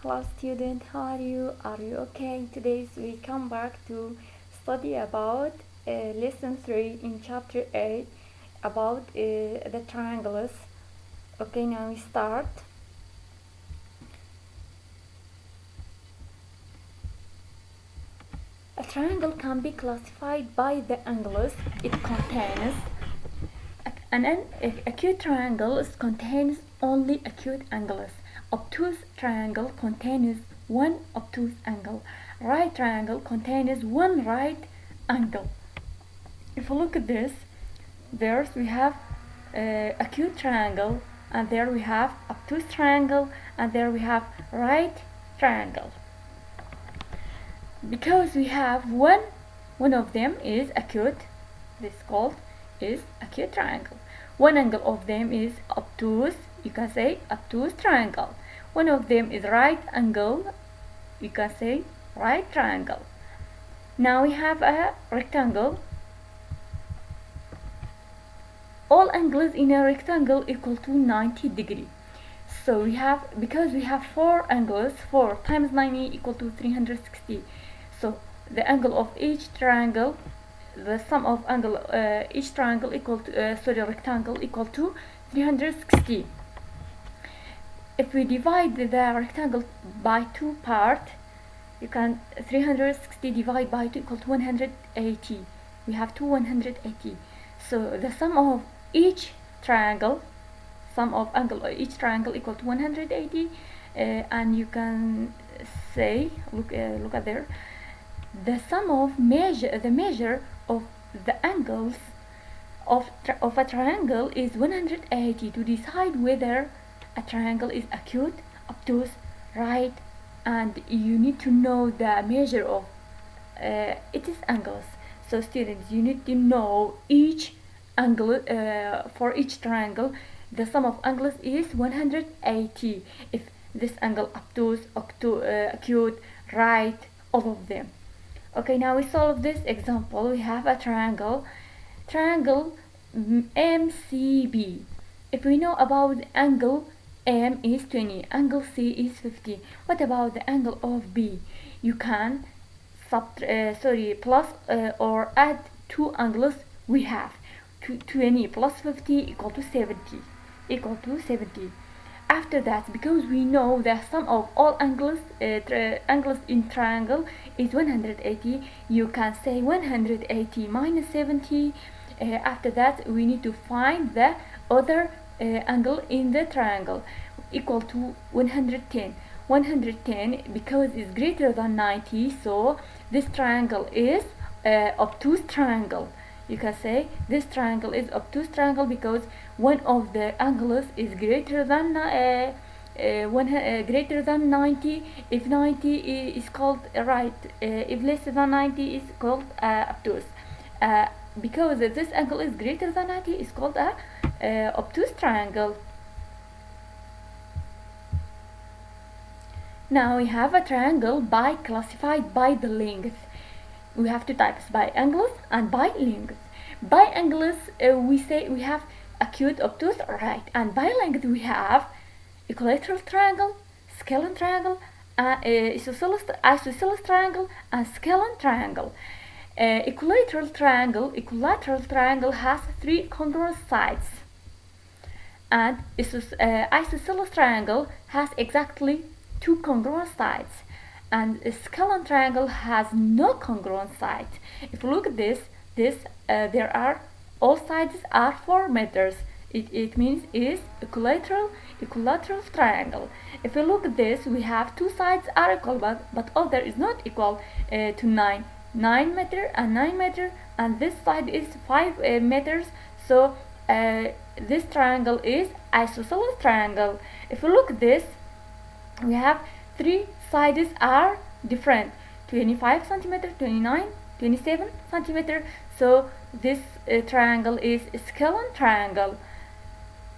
Hello student, how are you? Are you okay? Today we come back to study about lesson 3 in chapter 8 about the triangles. Okay, now we start. A triangle can be classified by the angles it contains. An acute triangle contains only acute angles. Obtuse triangle contains one obtuse angle. Right triangle contains one right angle. If you look at this, there we have acute triangle, and there we have obtuse triangle, and there we have right triangle. Because we have one of them is acute, this called is acute triangle. One angle of them is obtuse, you can say obtuse triangle. One of them is right angle, you can say right triangle. Now we have a rectangle. All angles in a rectangle equal to 90 degrees. So we have, because we have 4 angles, 4 times 90 equal to 360. So the angle of each triangle, the sum of angle each triangle equal to rectangle equal to 360. If we divide the rectangle by 2 parts, you can 360 divided by 2 equal to 180. We have 180. So the sum of each triangle, sum of angle of each triangle equal to 180, and you can say, look at there, the sum of the measure of the angles of a triangle is 180 to decide whether a triangle is acute, obtuse, right, and you need to know the measure of its angles. So students, you need to know each angle for each triangle. The sum of angles is 180 if this angle obtuse, acute, right, all of them. Okay, now we solve this example. We have a triangle MCB. If we know about the angle M is 20, angle C is 50. What about the angle of B? You can plus or add two angles we have. 20 plus 50 equal to 70. After that, because we know the sum of all angles angles in triangle is 180, you can say 180 minus 70. After that, we need to find the other angle in the triangle equal to 110. 110 because it's greater than 90, so this triangle is obtuse triangle. You can say this triangle is obtuse triangle because one of the angles is greater than greater than 90. If 90 is called right, if less than 90 is called obtuse. Because this angle is greater than 90 is called a obtuse triangle. Now we have a triangle classified by the length. We have two types, by angles and by length. By angles, we say we have acute, obtuse, right, and by length we have equilateral triangle, scalene triangle, isosceles triangle, and scalene triangle. Equilateral triangle has 3 congruent sides, and isosceles triangle has exactly 2 congruent sides, and a scalene triangle has no congruent sides. If you look at this, there are all sides are 4 meters. It means is equilateral triangle. If you look at this, we have 2 sides are equal, but other is not equal to 9 meter and 9 meter, and this side is 5 meters. So this triangle is isosceles triangle. If you look at this, we have 3 sides are different, 25 centimeter, 29, 27 centimeter. So this triangle is scalene triangle.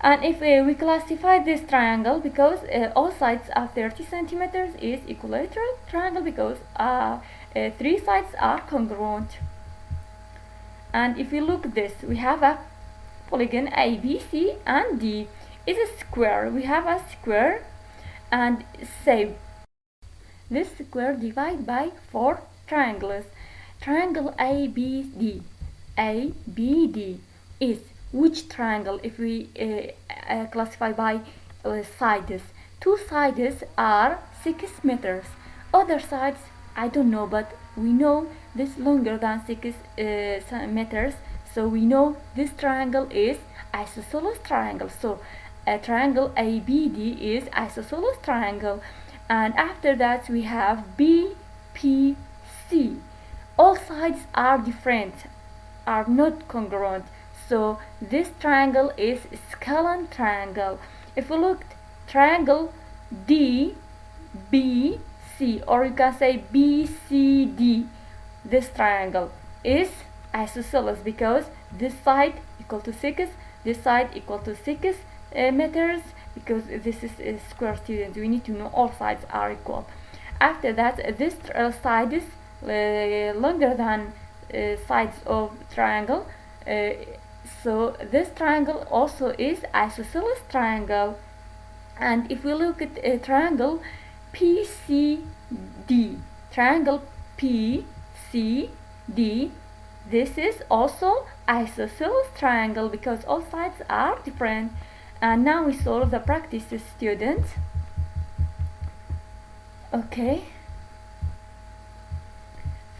And if we classify this triangle, because all sides are 30 centimeters, is equilateral triangle because 3 sides are congruent. And if we look at this, we have a polygon A, B, C, and D is a square. We have a square, and say this square divided by 4 triangles. Triangle ABD is which triangle if we classify by sides? Two sides are 6 meters. Other sides I don't know, but we know this longer than 6 meters, so we know this triangle is isosceles triangle. So a triangle ABD is isosceles triangle. And after that we have BPC. All sides are different, are not congruent, so this triangle is scalene triangle. If we look triangle DBC, or you can say BCD, this triangle is isosceles because this side equal to 6, this side equal to 6 meters, because this is a square, students. We need to know all sides are equal. After that, this side is longer than sides of triangle, so this triangle also is isosceles triangle. And if we look at a triangle PCD, triangle PCD, this is also isosceles triangle because all sides are different. And now we solve the practices, students. Okay.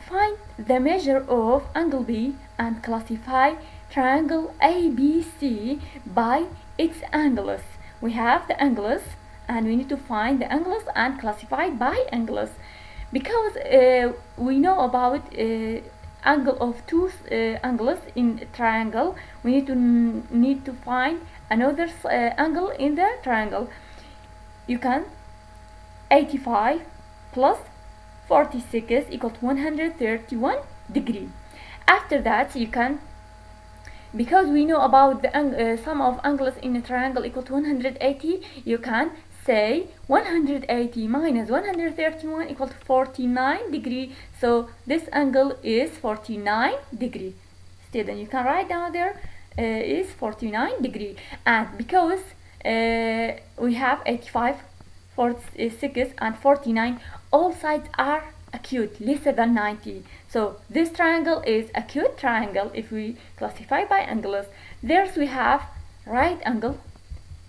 Find the measure of angle B and classify triangle ABC by its angles. We have the angles and we need to find the angles and classify by angles. Because we know about angle of two angles in a triangle, we need to find another angle in the triangle. You can 85 plus 46 equal to 131 degree. After that, you can, because we know about the sum of angles in a triangle equal to 180, you can say 180 minus 131 equal to 49 degree. So this angle is 49 degree. Student, you can write down there is 49 degree. And because we have 85, 46 and 49, all sides are acute, lesser than 90. So this triangle is acute triangle if we classify by angles. There's we have right angle.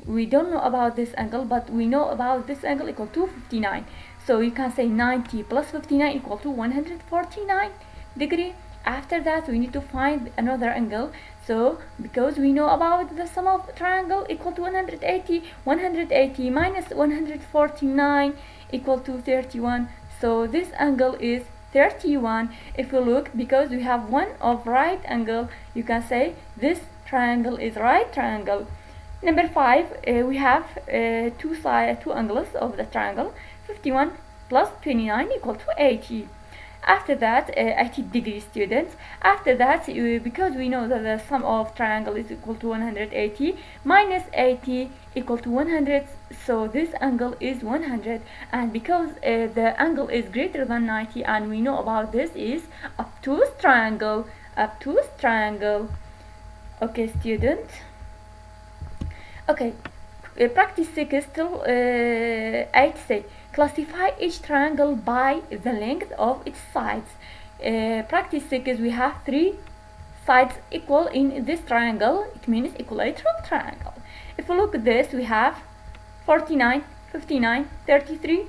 We don't know about this angle, but we know about this angle equal to 59. So you can say 90 plus 59 equal to 149 degree. After that, we need to find another angle. So because we know about the sum of triangle equal to 180, 180 minus 149 equal to 31. So this angle is 31. If we look, because we have one of right angle, you can say this triangle is right triangle. Number 5, we have two angles of the triangle. 51 plus 29 equal to 80. After that, 80 degree, students. After that, because we know that the sum of triangle is equal to 180 minus 80 equal to 100, so this angle is 100. And because the angle is greater than 90, and we know about this is obtuse triangle. Obtuse triangle. Okay, students. Okay, practice 6 till 8 say classify each triangle by the length of its sides. Practice 6 we have 3 sides equal in this triangle. It means equilateral triangle. If we look at this, we have 49, 59, 33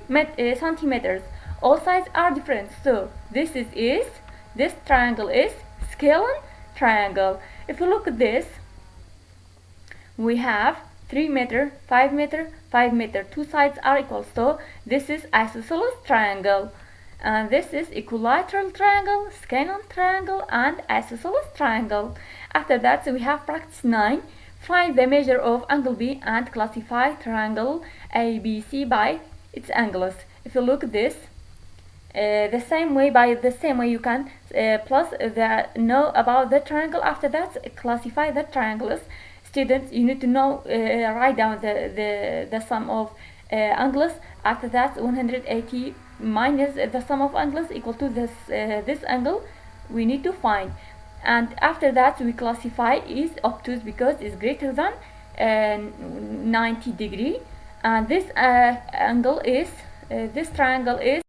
centimeters. All sides are different, so this triangle is scalene triangle. If we look at this, we have 3 meter, 5 meter, 5 meter. Two sides are equal, so this is isosceles triangle. And this is equilateral triangle, scalene triangle, and isosceles triangle. After that, so we have practice 9. Find the measure of angle B and classify triangle ABC by its angles. If you look at this, the same way you can plus the know about the triangle. After that, classify the triangles. Students, you need to know, write down the sum of angles. After that, 180 minus the sum of angles equal to this angle we need to find. And after that, we classify is obtuse because it's greater than 90 degree. And this angle is this triangle is